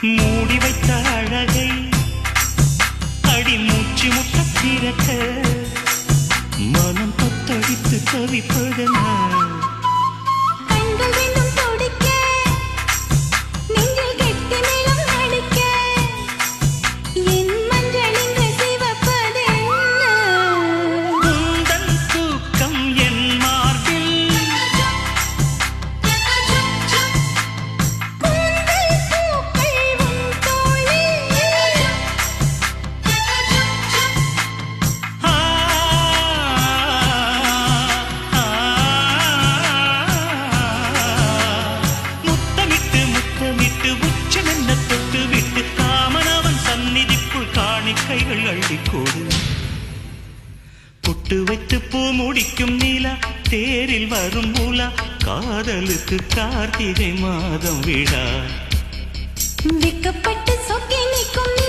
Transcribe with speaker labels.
Speaker 1: மூடி வைத்த அழகை அடி மூச்சு முட்ட திறக்க மனம் பத்தடித்து தவிப்பதென்ன கைகள் அள்ளிக்கோடு புட்டு வைத்து பூ முடிக்கும் நீலா தேரில் வரும் மூலா காதலுக்கு கார்த்திகை மாதம் விழா
Speaker 2: விக்கப்பட்டு சொக்கி நிற்கும்